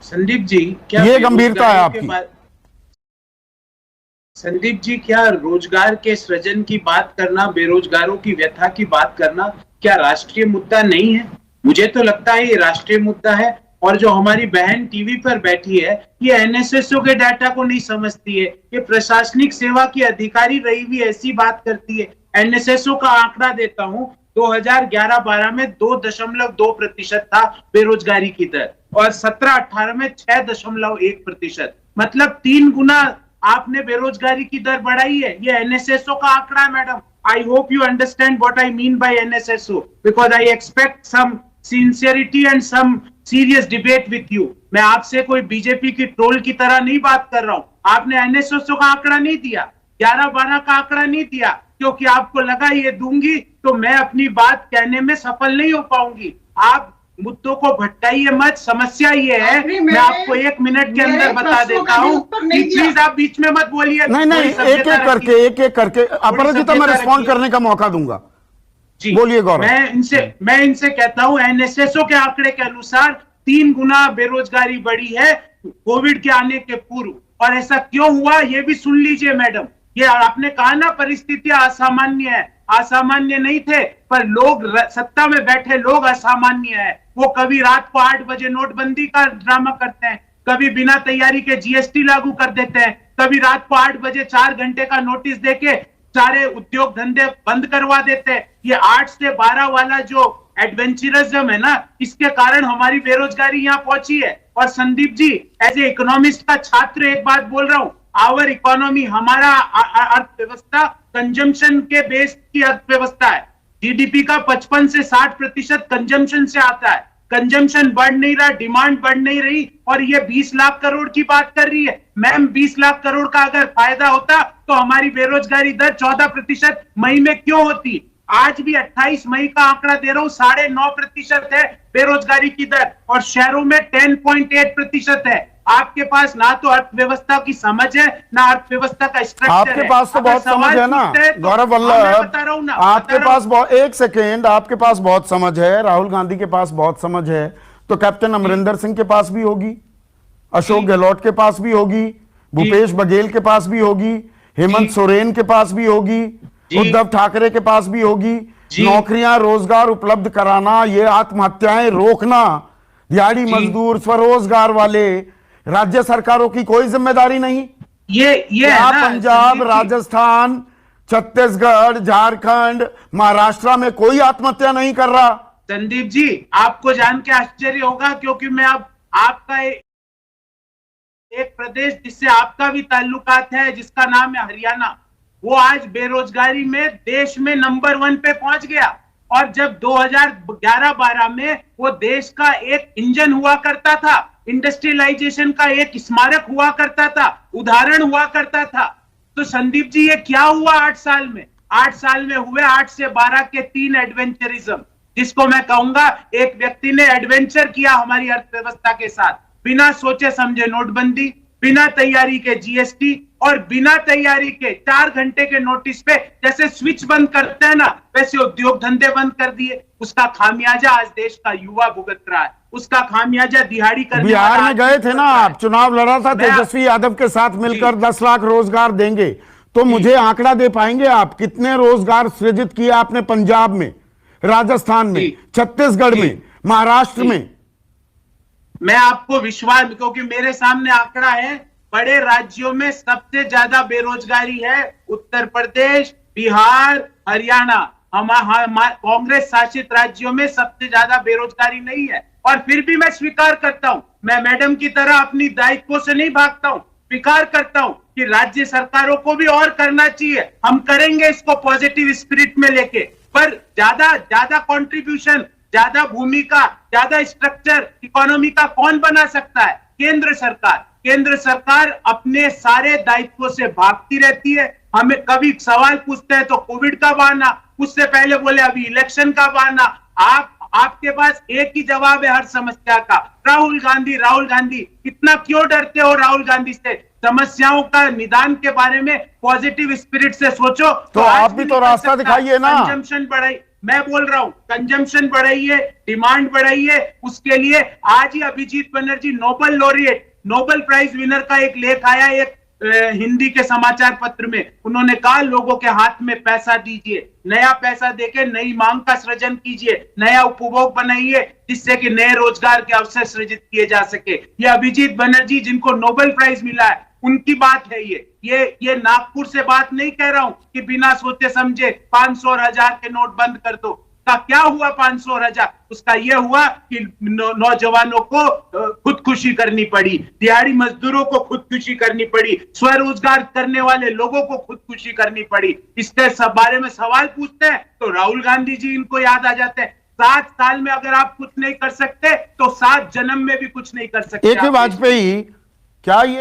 संदीप जी, क्या ये गंभीरता है आपकी? संदीप जी, क्या रोजगार के सृजन की बात करना, बेरोजगारों की व्यथा की बात करना क्या राष्ट्रीय मुद्दा नहीं है? मुझे तो लगता है ये राष्ट्रीय मुद्दा है। और जो हमारी बहन टीवी पर बैठी है, ये एनएसएसओ के डाटा को नहीं समझती है। ये प्रशासनिक सेवा की अधिकारी रही हुई ऐसी बात करती है। एनएसएसओ का आंकड़ा देता हूं, 2011-12 में 2.2% था बेरोजगारी की दर, और 17-18 में 6.1%। मतलब 3 गुना आपने बेरोजगारी की दर बढ़ाई है। ये एनएसएसओ का आंकड़ा है madam. I hope you understand what I mean by NSSO, because I expect some sincerity and some serious debate with you. मैं आपसे कोई बीजेपी की ट्रोल की तरह नहीं बात कर रहा हूं। आपने एनएसएसओ का आंकड़ा नहीं दिया, 11-12 का आंकड़ा नहीं दिया, क्योंकि आपको लगा ये दूंगी तो मैं अपनी बात कहने में सफल नहीं हो पाऊंगी। आप मुद्दों को भटकाइए मत। समस्या ये है, मैं आपको 1 मिनट के अंदर बता देता हूँ कि प्लीज आप बीच में मत बोलिए। नहीं, एक एक करके अपराजिता मैं रिस्पॉन्ड करने का मौका दूंगा जी। बोलिए गौरव। मैं इनसे कहता हूं, एनएसएसओ के आंकड़े के अनुसार 3 गुना बेरोजगारी बढ़ी है कोविड के आने के पूर्व। और ऐसा क्यों हुआ ये भी सुन लीजिए मैडम। ये आपने कहा ना परिस्थितियां असामान्य है, असामान्य नहीं थे, पर लोग सत्ता में बैठे लोग असामान्य है। वो कभी रात को 8 बजे नोटबंदी का ड्रामा करते हैं, कभी बिना तैयारी के जीएसटी लागू कर देते हैं, कभी रात को 8 बजे 4 घंटे का नोटिस देके सारे उद्योग धंधे बंद करवा देते हैं। ये 8 से 12 वाला जो एडवेंचरिज्म है ना, इसके कारण हमारी बेरोजगारी यहाँ पहुंची है। और Sandeep ji, as a economist का छात्र एक बात बोल रहा हूं, आवर इकोनॉमी, हमारा अर्थव्यवस्था कंजम्पशन के बेस की अर्थव्यवस्था है। जीडीपी का 55 से 60% कंजम्पशन से आता है। कंजम्पशन बढ़ नहीं रहा, डिमांड बढ़ नहीं रही, और ये 20 लाख करोड़ की बात कर रही है। मैम, 20 लाख करोड़ का अगर फायदा होता तो हमारी बेरोजगारी दर 14% मई में क्यों होती? आज भी 28 मई का आंकड़ा दे रहा हूं, 9.5% है बेरोजगारी की दर, और शहरों में 10.8% है। आपके पास ना तो अर्थव्यवस्था की समझ है, ना अर्थव्यवस्था का स्ट्रक्चर है। आपके पास तो बहुत समझ है ना गौरव वल्लभ, आपके पास बहुत, एक सेकेंड, आपके पास बहुत समझ है, राहुल गांधी के पास बहुत समझ है, तो कैप्टन अमरिंदर सिंह के पास भी होगी, अशोक गहलोत के पास भी होगी, भूपेश बघेल के पास भी होगी, हेमंत सोरेन के पास भी होगी, उद्धव ठाकरे के पास भी होगी। नौकरियां, रोजगार उपलब्ध कराना, ये आत्महत्याएं रोकना, दिहाड़ी मजदूर, स्वरोजगार वाले, राज्य सरकारों की कोई जिम्मेदारी नहीं? ये पंजाब, राजस्थान, छत्तीसगढ़, झारखंड, महाराष्ट्र में कोई आत्महत्या नहीं कर रहा? संदीप जी, आपको जान के आश्चर्य होगा, क्योंकि मैं अब आपका एक प्रदेश जिससे आपका भी ताल्लुकात है, जिसका नाम है हरियाणा, वो आज बेरोजगारी में देश में नंबर 1 पे पहुंच गया। और जब 2011-12 में वो देश का एक इंजन हुआ करता था, इंडस्ट्रियलाइजेशन का एक स्मारक हुआ करता था, उदाहरण हुआ करता था, तो संदीप जी ये क्या हुआ 8 साल में? 8 साल में हुए 8 से 12 के 3 एडवेंचरिज्म, जिसको मैं कहूंगा एक व्यक्ति ने एडवेंचर किया हमारी अर्थव्यवस्था के साथ। बिना सोचे समझे नोटबंदी, बिना तैयारी के जीएसटी, और बिना तैयारी के 4 घंटे के नोटिस पे जैसे स्विच बंद करते हैं ना, वैसे उद्योग धंधे बंद कर दिए। उसका खामियाजा आज देश का युवा भुगत रहा है। उसका खामियाजा दिहाड़ी करने बिहार में गए थे ना आप, चुनाव लड़ा था तेजस्वी यादव के साथ मिलकर, 10 लाख रोजगार देंगे, तो मुझे आंकड़ा दे पाएंगे आप? कितने रोजगार सृजित किए आपने पंजाब में, राजस्थान में, छत्तीसगढ़ में, महाराष्ट्र में? मैं आपको विश्वास, क्योंकि मेरे सामने आंकड़ा है, बड़े राज्यों में सबसे ज्यादा बेरोजगारी है उत्तर प्रदेश, बिहार, हरियाणा। कांग्रेस शासित राज्यों में सबसे ज्यादा बेरोजगारी नहीं है। और फिर भी मैं स्वीकार करता हूं, मैं मैडम की तरह अपनी दायित्वों से नहीं भागता हूं, स्वीकार करता हूं कि राज्य सरकारों को भी और करना चाहिए। हम करेंगे इसको पॉजिटिव स्पिरिट में लेके, पर ज्यादा कंट्रीब्यूशन, ज्यादा भूमिका, ज्यादा स्ट्रक्चर इकोनॉमी का कौन बना सकता है? केंद्र सरकार। केंद्र सरकार अपने सारे दायित्वों से भागती रहती है। हमें कभी सवाल पूछते हैं तो कोविड का बहाना, उससे पहले बोले अभी इलेक्शन का बहाना। आपके पास एक ही जवाब है हर समस्या का, राहुल गांधी। इतना क्यों डरते हो राहुल गांधी से? समस्याओं का निदान के बारे में पॉजिटिव स्पिरिट से सोचो। तो आप भी तो रास्ता दिखाइए ना। कंजम्पशन बढ़ाई, मैं बोल रहा हूं कंजम्पशन बढ़ाइए, डिमांड बढ़ाइए। उसके लिए आज ही Abhijit Banerjee Nobel laureate, Nobel prize winner का एक लेख आया एक हिंदी के समाचार पत्र में। उन्होंने कहा लोगों के हाथ में पैसा दीजिए, नया पैसा देके नई मांग का सृजन कीजिए, नया उपभोग बनाइए, जिससे कि नए रोजगार के अवसर सृजित किए जा सके। ये अभिजीत बनर्जी जिनको नोबेल प्राइज मिला है उनकी बात है। ये नागपुर से बात नहीं कह रहा हूं कि बिना सोचे समझे 500 और 1000 के नोट बंद कर दो। का क्या हुआ 500 और 1000? उसका यह हुआ कि नौजवानों को खुदकुशी करनी पड़ी, दिहाड़ी मजदूरों को खुदकुशी करनी पड़ी, स्वरोजगार करने वाले लोगों को खुदकुशी करनी पड़ी। इसके सब बारे में सवाल पूछते हैं तो राहुल गांधी जी इनको याद आ जाते हैं। 7 साल में अगर आप कुछ नहीं कर सकते तो 7 जन्म में भी कुछ नहीं कर सकते। एक वाजपेयी, क्या ये